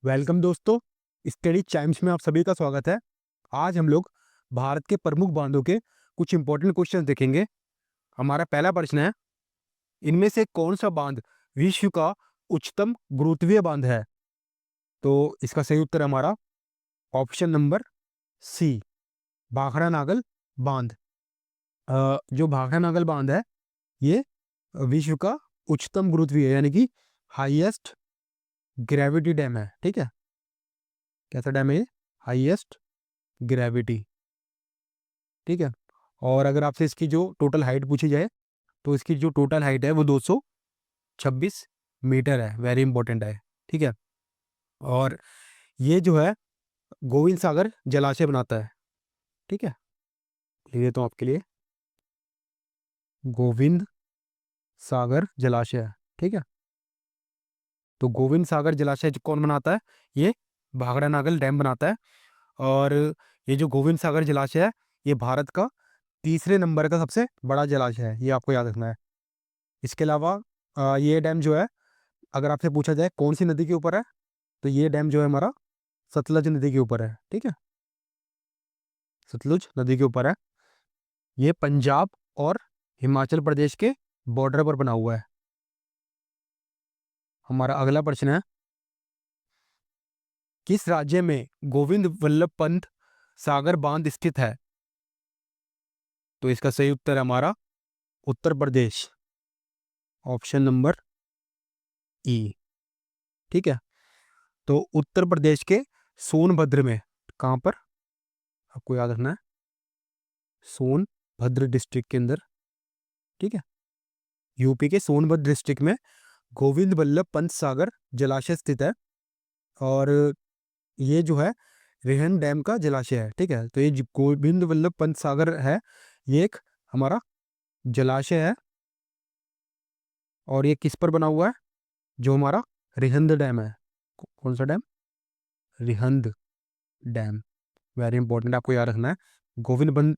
Welcome दोस्तों, study Chimes में आप सभी का स्वागत है। आज हम लोग भारत के प्रमुख बांधों के कुछ इंपॉर्टेंट क्वेश्चन देखेंगे। हमारा पहला प्रश्न है, इनमें से कौन सा बांध विश्व का उच्चतम गुरुत्वीय बांध है? तो इसका सही उत्तर है हमारा option number C, Bhakra Nangal बांध। जो भाखड़ा नागल बांध है, ये विश्व का उच्चतम गुरुत्वीय यानी कि हाईएस्ट ग्रेविटी डैम है। ठीक है, कैसा डैम है ये? Highest gravity. ठीक है, और अगर आपसे इसकी जो टोटल हाइट पूछी जाए तो इसकी जो टोटल हाइट है वो 226 मीटर है। वेरी इंपॉर्टेंट है। ठीक है, और ये जो है गोविंद सागर जलाशय बनाता है। ठीक है, लिख देता हूँ आपके लिए, गोविंद सागर जलाशय। ठीक है, तो गोविंद सागर जलाशय जो कौन बनाता है? ये भाखड़ा नागल डैम बनाता है। और ये जो गोविंद सागर जलाशय है, ये भारत का तीसरे नंबर का सबसे बड़ा जलाशय है, ये आपको याद रखना है। इसके अलावा ये डैम जो है, अगर आपसे पूछा जाए कौन सी नदी के ऊपर है, तो ये डैम जो है हमारा सतलज नदी के ऊपर है। ठीक है, सतलुज नदी के ऊपर है। ये पंजाब और हिमाचल प्रदेश के बॉर्डर पर बना हुआ है। हमारा अगला प्रश्न है, किस राज्य में गोविंद वल्लभ पंत सागर बांध स्थित है? तो इसका सही उत्तर है हमारा उत्तर प्रदेश, ऑप्शन नंबर ई। ठीक है, तो उत्तर प्रदेश के सोनभद्र में, कहाँ पर आपको याद रखना है, सोनभद्र डिस्ट्रिक्ट के अंदर। ठीक है, यूपी के सोनभद्र डिस्ट्रिक्ट में गोविंद वल्लभ पंत सागर जलाशय स्थित है। और ये जो है रिहन डैम का जलाशय है। ठीक है, तो ये गोविंद वल्लभ पंत सागर है, ये एक हमारा जलाशय है। और ये किस पर बना हुआ है? जो हमारा रिहंद डैम है। कौन सा dam? Rihand dam. Very important, आपको याद रखना है। गोविंद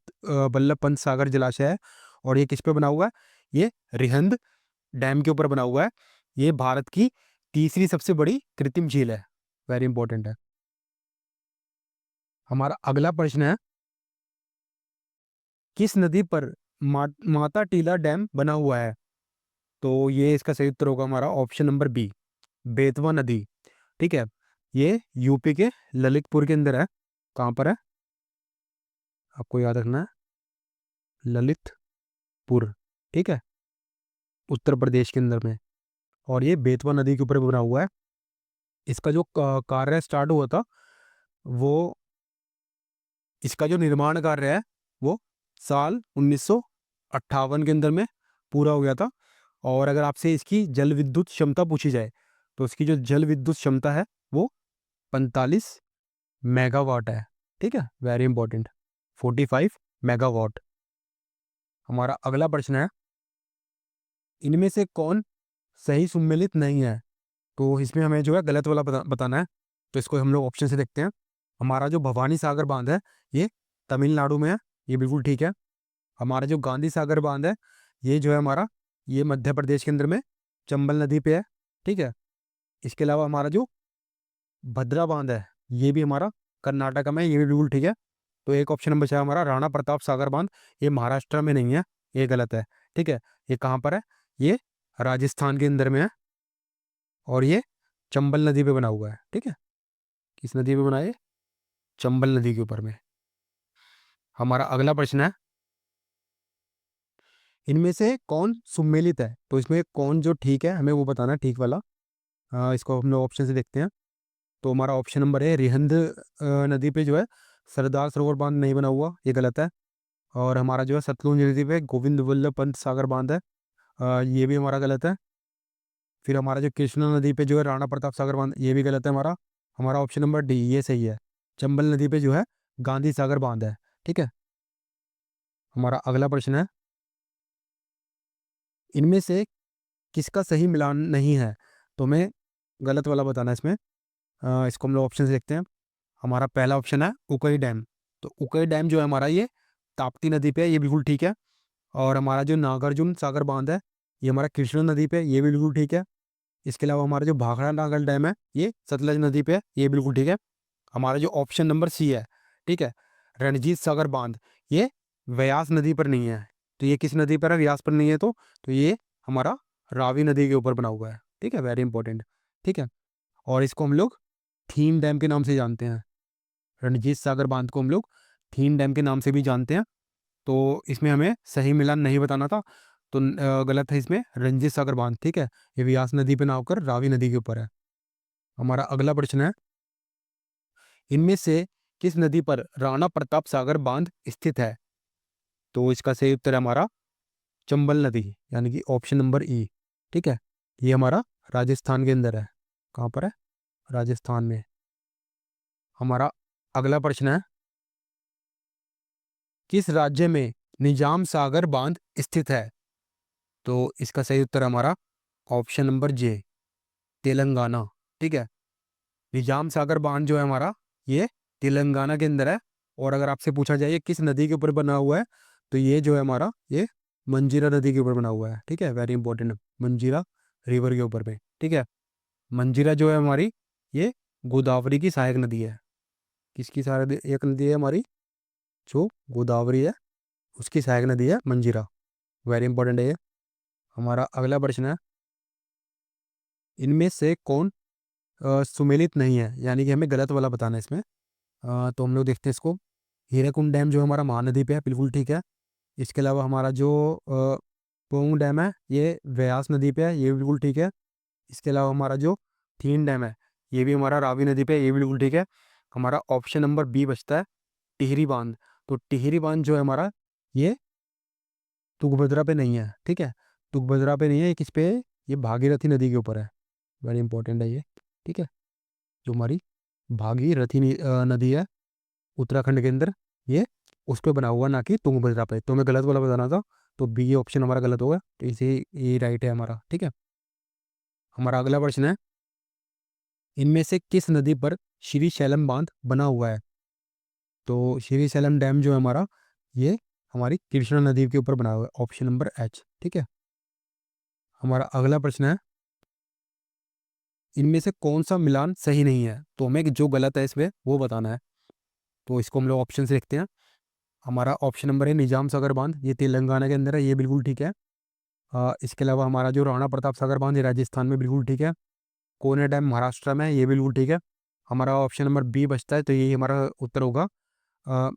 वल्लभ पंत सागर जलाशय है, और ये किस पे बना हुआ है? ये रिहंद डैम के ऊपर बना हुआ है। ये भारत की तीसरी सबसे बड़ी कृत्रिम झील है। वेरी इंपॉर्टेंट है। हमारा अगला प्रश्न है, किस नदी पर माता टीला डैम बना हुआ है? तो ये इसका सही उत्तर होगा हमारा ऑप्शन नंबर बी, बेतवा नदी। ठीक है, ये यूपी के ललितपुर के अंदर है। कहाँ पर है आपको याद रखना है? ललितपुर। ठीक है, उत्तर प्रदेश के अंदर में। और ये बेतवा नदी के ऊपर बना हुआ है। इसका जो कार्य स्टार्ट हुआ था, वो इसका जो निर्माण कार्य है वो साल 1958 के अंदर में पूरा हो गया था। और अगर आपसे इसकी जल विद्युत क्षमता पूछी जाए, तो इसकी जो जल विद्युत क्षमता है वो 45 मेगावाट है। ठीक है, वेरी इंपॉर्टेंट, 45 मेगावाट। हमारा अगला प्रश्न है, इनमें से कौन सही सुमेलित नहीं है? तो इसमें हमें जो है गलत वाला बताना है। तो इसको हम लोग ऑप्शन से देखते हैं। हमारा जो भवानी सागर बांध है, ये तमिलनाडु में है, ये बिल्कुल ठीक है। हमारा जो गांधी सागर बांध है, ये जो है हमारा, ये मध्य प्रदेश के अंदर में चंबल नदी पे है। ठीक है, इसके अलावा हमारा जो भद्रा बांध है, ये भी हमारा कर्नाटक में है, ये भी बिल्कुल ठीक है। तो एक ऑप्शन नंबर बचा है हमारा राणा प्रताप सागर बांध, ये महाराष्ट्र में नहीं है, ये गलत है। ठीक है, ये कहाँ पर है? ये राजस्थान के अंदर में है, और ये चंबल नदी पे बना हुआ है। ठीक है, किस नदी पे बना है? चंबल नदी के ऊपर में। हमारा अगला प्रश्न है, इनमें से कौन सुमेलित है? तो इसमें कौन जो ठीक है हमें वो बताना है, ठीक वाला। इसको हम लोग ऑप्शन से देखते हैं। तो हमारा ऑप्शन नंबर है रिहंद नदी पे जो है सरदार सरोवर बांध नहीं बना हुआ, ये गलत है। और हमारा जो है सतलुज नदी पे गोविंद वल्लभ पंत सागर बांध है, ये भी हमारा गलत है। फिर हमारा जो कृष्णा नदी पे जो है राणा प्रताप सागर बांध, ये भी गलत है हमारा। हमारा ऑप्शन नंबर डी ये सही है, चंबल नदी पे जो है गांधी सागर बांध है। ठीक है, हमारा अगला प्रश्न है, इनमें से किसका सही मिलान नहीं है? तो हमें गलत वाला बताना है इसमें। इसको हम लोग ऑप्शन से देखते हैं। हमारा पहला ऑप्शन है उकई डैम। तो उकई डैम जो है हमारा, ये ताप्ती नदी पे है, ये बिल्कुल ठीक है। और हमारा जो नागार्जुन सागर बांध है, ये हमारा कृष्णा नदी पे, ये भी बिल्कुल ठीक है। इसके अलावा हमारा जो भाखड़ा नागल डैम है ये सतलज नदी पे है, ये बिल्कुल ठीक है। हमारा जो ऑप्शन नंबर सी है, ठीक है, रणजीत सागर बांध, ये व्यास नदी पर नहीं है। तो ये किस नदी पर है? व्यास पर नहीं है। तो ये हमारा रावी नदी के ऊपर बना हुआ है, ठीक है, वेरी इंपॉर्टेंट, ठीक है। और इसको हम लोग थीन डैम के नाम से जानते हैं। रणजीत सागर बांध को हम लोग थीन डैम के नाम से भी जानते हैं। तो इसमें हमें सही मिलान नहीं बताना था, तो गलत है इसमें रणजीत सागर बांध, ठीक है। ये व्यास नदी पे ना होकर रावी नदी के ऊपर है। हमारा अगला प्रश्न है, इनमें से किस नदी पर राणा प्रताप सागर बांध स्थित है? तो इसका सही उत्तर है हमारा चंबल नदी, यानी कि ऑप्शन नंबर ई, ठीक है। ये हमारा राजस्थान के अंदर है। कहाँ पर है? राजस्थान में। हमारा अगला प्रश्न है, किस राज्य में निजाम सागर बांध स्थित है? तो इसका सही उत्तर हमारा ऑप्शन नंबर जे, तेलंगाना, ठीक है। निजाम सागर बांध जो है हमारा, ये तेलंगाना के अंदर है। और अगर आपसे पूछा जाए ये किस नदी के ऊपर बना हुआ है, तो ये जो है हमारा, ये मंजीरा नदी के ऊपर बना हुआ है, ठीक है, वेरी इंपॉर्टेंट, मंजीरा रिवर के ऊपर पे, ठीक है। मंजीरा जो है हमारी, ये गोदावरी की सहायक नदी है। किसकी सहायक एक नदी है हमारी? जो गोदावरी है उसकी सहायक नदी है मंजीरा, वेरी इंपॉर्टेंट है ये। हमारा अगला प्रश्न है, इनमें से कौन सुमेलित नहीं है, यानी कि हमें गलत वाला बताना है इसमें। तो हम लोग देखते हैं इसको। हीराकुंड डैम जो हमारा महानदी पे है, बिल्कुल ठीक है। इसके अलावा हमारा जो पोंग डैम है ये व्यास नदी पे है, ये भी बिल्कुल ठीक है। इसके अलावा हमारा जो थीन डैम है ये भी हमारा रावी नदी पे है, ये भी बिल्कुल ठीक है। हमारा ऑप्शन नंबर बी बचता है, टिहरी बांध। तो टिहरी बांध जो है हमारा, ये तुंगभद्रा पे नहीं है, ठीक है। तुंगभद्रा पे नहीं है, ये किस पे है? ये भागीरथी नदी के ऊपर है, वेरी इंपॉर्टेंट है ये, ठीक है। जो हमारी भागीरथी नदी है उत्तराखंड के अंदर, ये उस पे बना हुआ, ना कि तुंगभद्रा पे। तो हमें गलत वाला बताना था, तो बी ऑप्शन हमारा गलत होगा, तो इसे ये राइट है हमारा, ठीक है। हमारा अगला प्रश्न है, इनमें से किस नदी पर श्री शैलम बांध बना हुआ है? तो श्री शैलम डैम जो है हमारा, ये हमारी कृष्णा नदी के ऊपर बना हुआ है, ऑप्शन नंबर एच, ठीक है। हमारा अगला प्रश्न है, इनमें से कौन सा मिलान सही नहीं है? तो हमें जो गलत है इसमें वो बताना है। तो इसको हम लोग ऑप्शन से लिखते हैं। हमारा ऑप्शन नंबर है निजाम सागर बांध, ये तेलंगाना के अंदर है, ये बिल्कुल ठीक है। इसके अलावा हमारा जो राणा प्रताप सागर बांध ये राजस्थान में, बिल्कुल ठीक है। कोने डैम महाराष्ट्र में है, ये बिल्कुल ठीक है। हमारा ऑप्शन नंबर बी बचता है, तो यही हमारा उत्तर होगा। अ,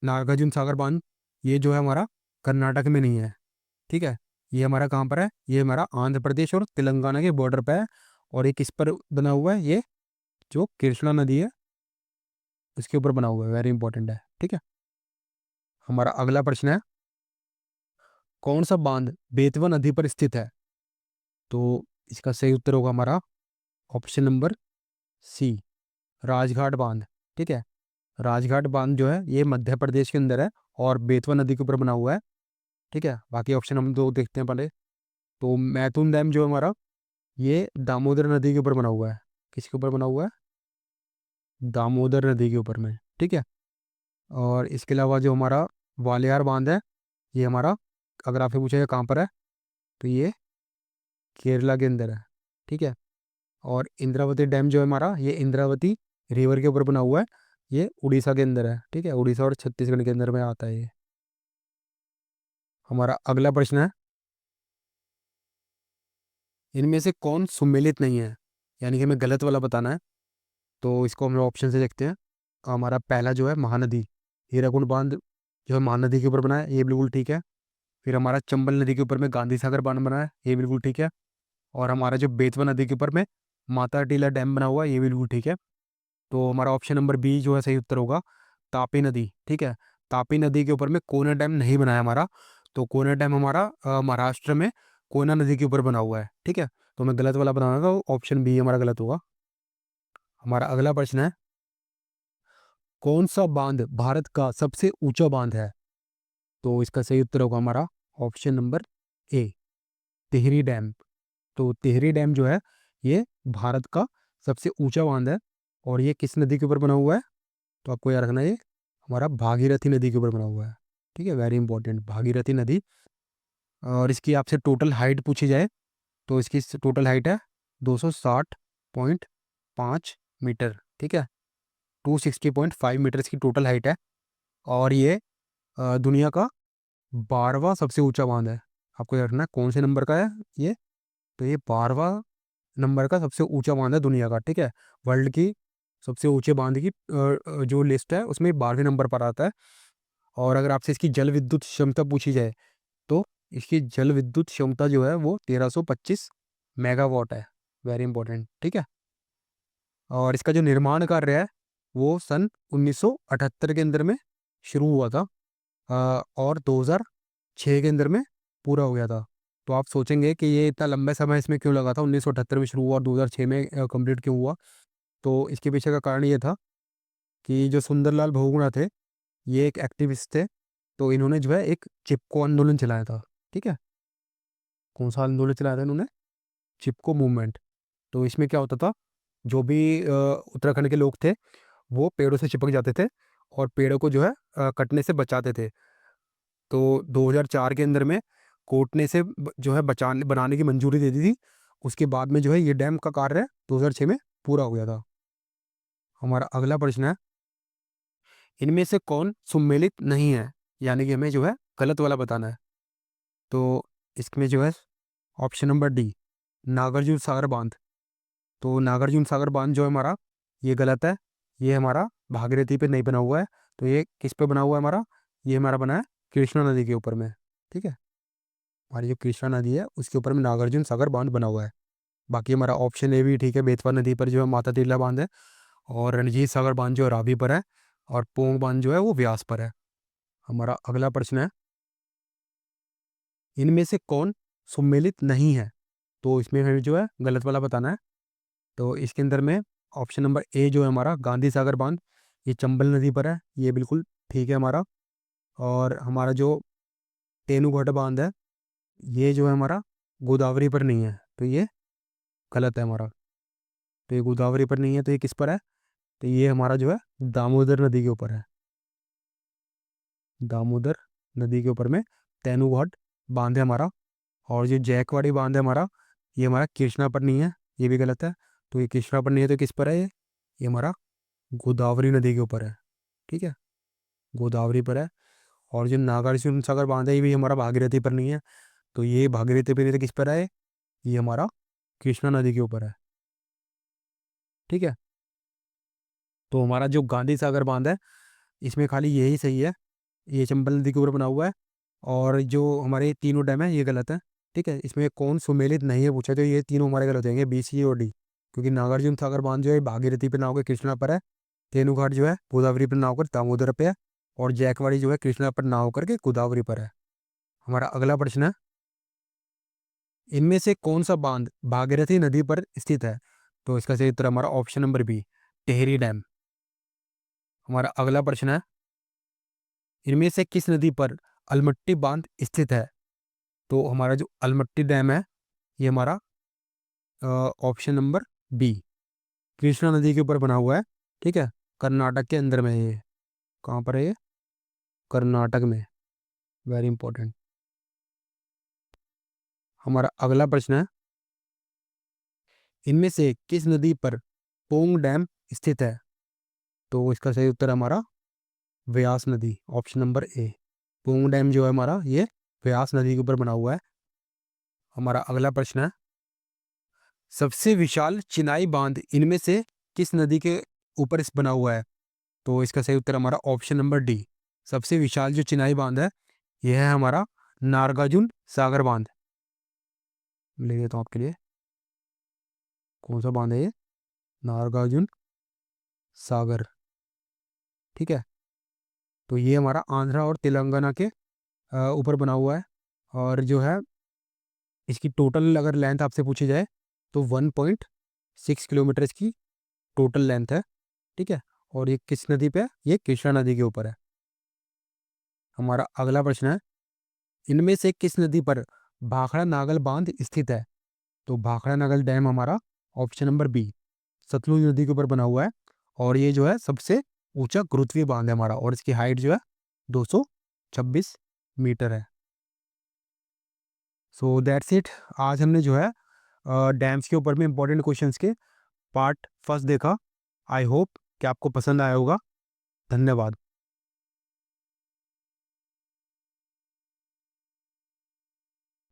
नागार्जुन सागर बांध, ये जो है हमारा कर्नाटक में नहीं है, ठीक है। ये हमारा कहाँ पर है? ये हमारा आंध्र प्रदेश और तेलंगाना के बॉर्डर पे है। और ये किस पर बना हुआ है? ये जो कृष्णा नदी है उसके ऊपर बना हुआ है, वेरी इंपॉर्टेंट है, ठीक है। हमारा अगला प्रश्न है, कौन सा बांध बेतवा नदी पर स्थित है? तो इसका सही उत्तर होगा हमारा ऑप्शन नंबर सी, राजघाट बांध, ठीक है। राजघाट बांध जो है ये मध्य प्रदेश के अंदर है और बेतवा नदी के ऊपर बना हुआ है, ठीक है। बाकी ऑप्शन हम दो देखते हैं पहले। तो मैथुन डैम जो है हमारा, ये दामोदर नदी के ऊपर बना हुआ है। किसके ऊपर बना हुआ है? दामोदर नदी के ऊपर में, ठीक है। और इसके अलावा जो हमारा वालियार बांध है, ये हमारा, अगर आपसे पूछा जाए कहाँ पर है, तो ये केरला के अंदर है, ठीक है। और इंद्रावती डैम जो है हमारा, ये इंद्रावती रिवर के ऊपर बना हुआ है, ये उड़ीसा के अंदर है, ठीक है। उड़ीसा और छत्तीसगढ़ के अंदर में आता है ये। हमारा अगला प्रश्न है, इनमें से कौन सुमेलित नहीं है, यानी कि हमें गलत वाला बताना है। तो इसको हम ऑप्शन से देखते हैं। हमारा पहला जो है महानदी, हीराकुंड बांध जो है महानदी के ऊपर बना है, ये बिल्कुल ठीक है। फिर हमारा चंबल नदी के ऊपर में गांधी सागर बांध बना है, ये बिल्कुल ठीक है। और हमारा जो बेतवा नदी के ऊपर में माता टीला डैम बना हुआ है, ये बिल्कुल ठीक है। तो हमारा ऑप्शन नंबर बी जो है सही उत्तर होगा, तापी नदी, ठीक है। तापी नदी के ऊपर में कोयना डैम नहीं बना है हमारा। तो कोयना डैम हमारा महाराष्ट्र में कोयना नदी के ऊपर बना हुआ है, ठीक है। तो मैं गलत वाला बनाना था, ऑप्शन बी हमारा गलत होगा। हमारा अगला प्रश्न है, कौन सा बांध भारत का सबसे ऊंचा बांध है? तो इसका सही उत्तर होगा हमारा option number A, Tehri dam. तो टिहरी डैम जो है ये भारत का सबसे ऊंचा बांध है। और ये किस नदी के ऊपर बना हुआ है? तो आपको याद रखना, ये हमारा भागीरथी नदी के ऊपर बना हुआ है, ठीक है, वेरी इंपॉर्टेंट, भागीरथी नदी। और इसकी आपसे टोटल हाइट पूछी जाए, तो इसकी टोटल हाइट है 260.5 मीटर, ठीक है, 260.5 मीटर्स की टोटल हाइट है। और ये दुनिया का 12वां सबसे ऊंचा बांध है। आपको याद रखना है कौन से नंबर का है ये। तो ये 12वां नंबर का सबसे ऊंचा बांध है दुनिया का, ठीक है। वर्ल्ड की सबसे ऊंचे बांध की जो लिस्ट है उसमें 12वें नंबर पर आता है। और अगर आपसे इसकी जल विद्युत क्षमता पूछी जाए तो इसकी जल विद्युत क्षमता जो है वो 1325 मेगावाट है। वेरी इंपॉर्टेंट, ठीक है। और इसका जो निर्माण कार्य है वो सन 1978 के अंदर में शुरू हुआ था, और 2006 के अंदर में पूरा हो गया था। तो आप सोचेंगे कि ये इतना लंबा समय इसमें क्यों लगा था, 1978 में शुरू हुआ और 2006 में कंप्लीट क्यों हुआ। तो इसके पीछे का कारण ये था कि जो सुंदरलाल बहुगुणा थे, ये एक एक्टिविस्ट थे। तो इन्होंने जो है एक चिपको आंदोलन चलाया था, ठीक है। कौन सा आंदोलन चलाया था इन्होंने? चिपको मूवमेंट। तो इसमें क्या होता था, जो भी उत्तराखंड के लोग थे वो पेड़ों से चिपक जाते थे और पेड़ों को जो है कटने से बचाते थे। तो 2004 के अंदर में कोर्ट ने इसे जो है बचाने बनाने की मंजूरी दे दी थी। उसके बाद में जो है ये डैम का कार्य 2006 में पूरा हो गया था। हमारा अगला प्रश्न है, इनमें से कौन सुमेलित नहीं है, यानी कि हमें जो है गलत वाला बताना है। तो इसमें जो है option number D, Nagarjuna Sagar बांध। तो नागार्जुन सागर बांध जो है हमारा, ये गलत है। ये हमारा भागीरथी पे नहीं बना हुआ है। तो ये किस पे बना हुआ है हमारा? ये हमारा बना है कृष्णा नदी के ऊपर में, ठीक है। हमारी जो कृष्णा नदी है उसके ऊपर में नागार्जुन सागर बांध बना हुआ है। बाकी हमारा ऑप्शन ए भी ठीक है, बेतवा नदी पर जो है माता टीला बांध है, और रणजीत सागर बांध जो है रावी पर है, और पोंग बांध जो है वो व्यास पर है। हमारा अगला प्रश्न है, इनमें से कौन सुमेलित नहीं है? तो इसमें हमें जो है गलत वाला बताना है। तो इसके अंदर में ऑप्शन नंबर ए जो है हमारा गांधी सागर बांध, ये चंबल नदी पर है, ये बिल्कुल ठीक है हमारा। और हमारा जो तेनूघाट बांध है, ये जो है हमारा गोदावरी पर नहीं है, तो ये गलत है हमारा। तो ये गोदावरी पर नहीं है, तो ये किस पर है? तो ये हमारा जो है दामोदर नदी के ऊपर है। दामोदर नदी के ऊपर में तेनूघाट बांध है हमारा। और जो जैकवाड़ी बांध है हमारा, ये हमारा कृष्णा पर नहीं है, ये भी गलत है। तो ये कृष्णा पर नहीं है, तो किस पर है ये हमारा गोदावरी नदी के ऊपर है, ठीक है, गोदावरी पर है। और जो नागार्जुन सागर बांध है ये भी हमारा भागीरथी पर नहीं है, तो ये भागीरथी पर नहीं, तो किस पर है? ये हमारा कृष्णा नदी के ऊपर है, ठीक है। तो हमारा जो गांधी सागर बांध है इसमें खाली यही सही है, ये चंबल नदी के ऊपर बना हुआ है। और जो हमारे तीनों डैम है ये गलत है, ठीक है। इसमें कौन सुमेलित नहीं है पूछा, तो ये तीनों हमारे गलत होंगे, बी, सी और डी। क्योंकि नागार्जुन सागर बांध जो है भागीरथी पे ना होकर कृष्णा पर है, तेनूघाट जो है गोदावरी पर ना होकर दामोदर पे है, और जैकवाड़ी जो है कृष्णा पर ना होकर के गोदावरी पर है। हमारा अगला प्रश्न है, इनमें से कौन सा बांध भागीरथी नदी पर स्थित है? तो इसका सही उत्तर हमारा option number B, Tehri dam. हमारा अगला प्रश्न है, इनमें से किस नदी पर अलमट्टी बांध स्थित है? तो हमारा जो अलमट्टी डैम है ये हमारा ऑप्शन नंबर बी, कृष्णा नदी के ऊपर बना हुआ है, ठीक है। कर्नाटक के अंदर में है ये। कहाँ पर है ये? कर्नाटक में। Very important. हमारा अगला प्रश्न है, इनमें से किस नदी पर पोंग डैम स्थित है? तो इसका सही उत्तर हमारा व्यास नदी, option number A. Pong dam जो है हमारा ये व्यास नदी के ऊपर बना हुआ है। हमारा अगला प्रश्न है, सबसे विशाल चिनाई बांध इनमें से किस नदी के ऊपर इस बना हुआ है? तो इसका सही उत्तर हमारा ऑप्शन नंबर डी, सबसे विशाल जो चिनाई बांध है यह है हमारा नागार्जुन सागर बांध। ले लेता हूँ आपके लिए, कौन सा बांध है ये? नागार्जुन सागर, ठीक है। तो ये हमारा आंध्रा और तेलंगाना के ऊपर बना हुआ है। और जो है इसकी टोटल अगर लेंथ आपसे पूछी जाए तो 1.6 किलोमीटर इसकी टोटल लेंथ है, ठीक है। और ये किस नदी पे है? ये कृष्णा नदी के ऊपर है। हमारा अगला प्रश्न है, इनमें से किस नदी पर भाखड़ा नागल बांध स्थित है? तो भाखड़ा नागल डैम हमारा ऑप्शन नंबर बी, सतलुज नदी के ऊपर बना हुआ है। और ये जो है सबसे ऊंचा गुरुत्वीय बांध है हमारा, और इसकी हाइट जो है 226 मीटर है। So that's it. आज हमने जो है डैम्स के ऊपर में इंपॉर्टेंट क्वेश्चंस के पार्ट फर्स्ट देखा। आई होप कि आपको पसंद आया होगा। धन्यवाद।